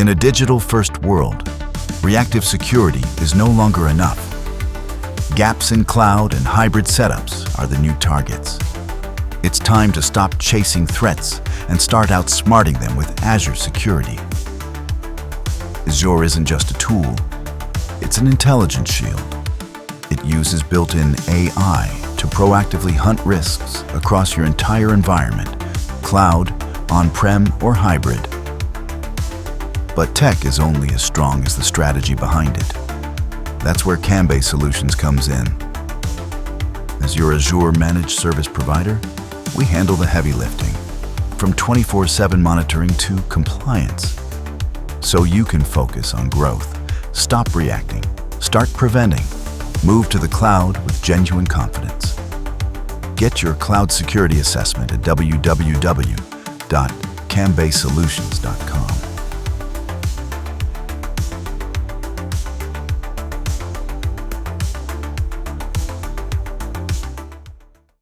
In a digital-first world, reactive security is no longer enough. Gaps in cloud and hybrid setups are the new targets. It's time to stop chasing threats and start outsmarting them with Azure Security. Azure isn't just a tool, it's an intelligence shield. It uses built-in AI to proactively hunt risks across your entire environment, cloud, on-prem, or hybrid. But tech is only as strong as the strategy behind it. That's where Cambay Solutions comes in. As your Azure managed service provider, we handle the heavy lifting, from 24/7 monitoring to compliance, so you can focus on growth, stop reacting, start preventing, move to the cloud with genuine confidence. Get your cloud security assessment at www.cambaysolutions.com.